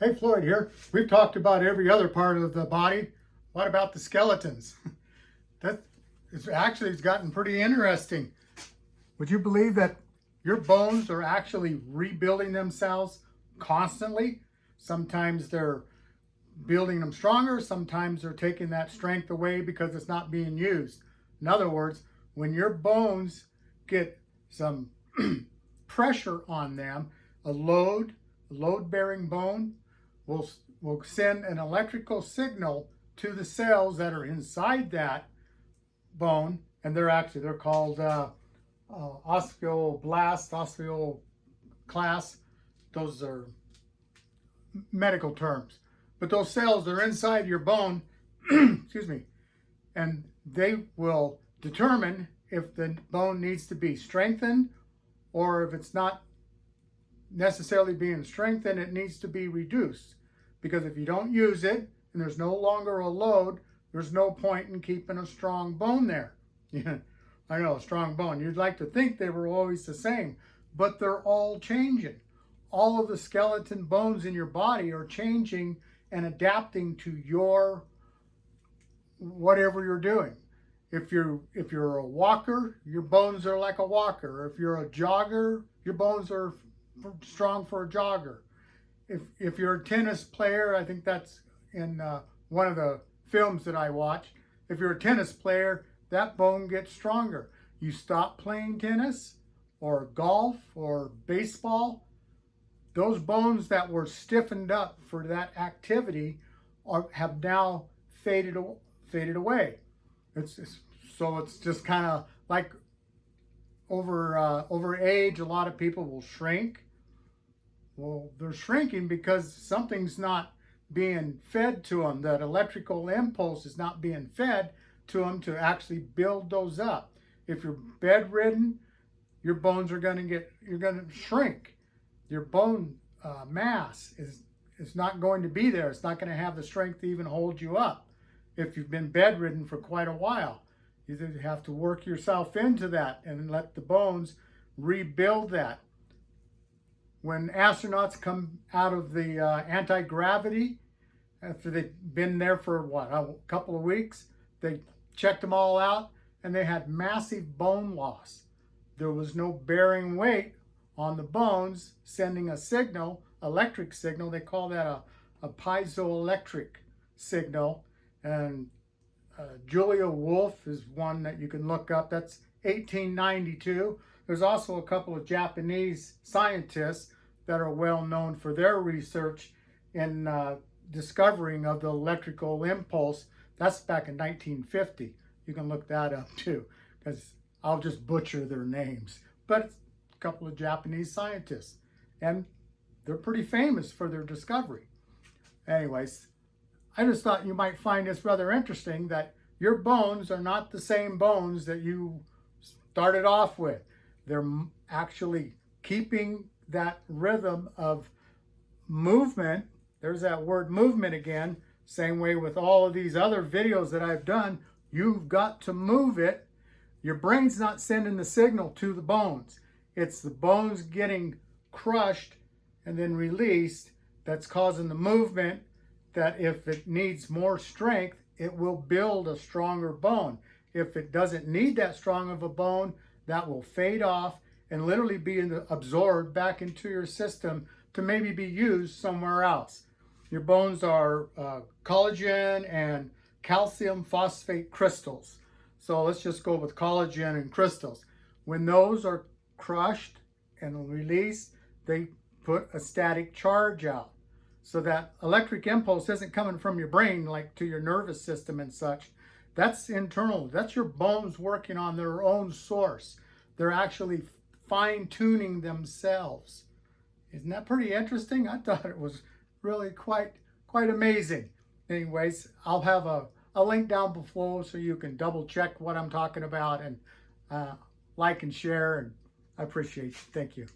Hey, Floyd here. We've talked about every other part of the body. What about the skeletons? It's gotten pretty interesting. Would you believe that your bones are actually rebuilding themselves constantly? Sometimes they're building them stronger, sometimes they're taking that strength away because it's not being used. In other words, when your bones get some pressure on them, a load-bearing bone will send an electrical signal to the cells that are inside that bone, and they're called osteoblasts, osteoclasts. Those are medical terms. But those cells are inside your bone, excuse me, and they will determine if the bone needs to be strengthened, or if it's not necessarily being strengthened, it needs to be reduced. Because if you don't use it and there's no longer a load, there's no point in keeping a strong bone there. I know, a strong bone. You'd like to think they were always the same, but they're all changing. All of the skeleton bones in your body are changing and adapting to your whatever you're doing. If you're a walker, your bones are like a walker. If you're a jogger, your bones are strong for a jogger. If you're a tennis player, I think that's in one of the films that I watched. If you're a tennis player, that bone gets stronger. You stop playing tennis or golf or baseball, those bones that were stiffened up for that activity have now faded away. So it's just kind of like over age, a lot of people will shrink. Well, they're shrinking because something's not being fed to them. That electrical impulse is not being fed to them to actually build those up. If you're bedridden, your bones are going to shrink. Your bone mass is not going to be there. It's not going to have the strength to even hold you up. If you've been bedridden for quite a while, you have to work yourself into that and let the bones rebuild that. When astronauts come out of the anti-gravity, after they've been there for a couple of weeks, they checked them all out and they had massive bone loss. There was no bearing weight on the bones sending a signal, electric signal. They call that a piezoelectric signal. And Julia Wolf is one that you can look up. That's 1892. There's also a couple of Japanese scientists that are well known for their research in discovering of the electrical impulse. That's back in 1950. You can look that up too, because I'll just butcher their names. But it's a couple of Japanese scientists, and they're pretty famous for their discovery. Anyways, I just thought you might find this rather interesting, that your bones are not the same bones that you started off with. They're actually keeping that rhythm of movement. There's that word movement again. Same way with all of these other videos that I've done. You've got to move it. Your brain's not sending the signal to the bones. It's the bones getting crushed and then released that's causing the movement, that if it needs more strength, it will build a stronger bone. If it doesn't need that strong of a bone, that will fade off and literally be absorbed back into your system to maybe be used somewhere else. Your bones are collagen and calcium phosphate crystals. So let's just go with collagen and crystals. When those are crushed and released, they put a static charge out. So that electric impulse isn't coming from your brain like to your nervous system and such. That's internal. That's your bones working on their own source. They're actually fine-tuning themselves. Isn't that pretty interesting? I thought it was really quite amazing. Anyways, I'll have a link down below so you can double check what I'm talking about, and like and share, and I appreciate it. Thank you.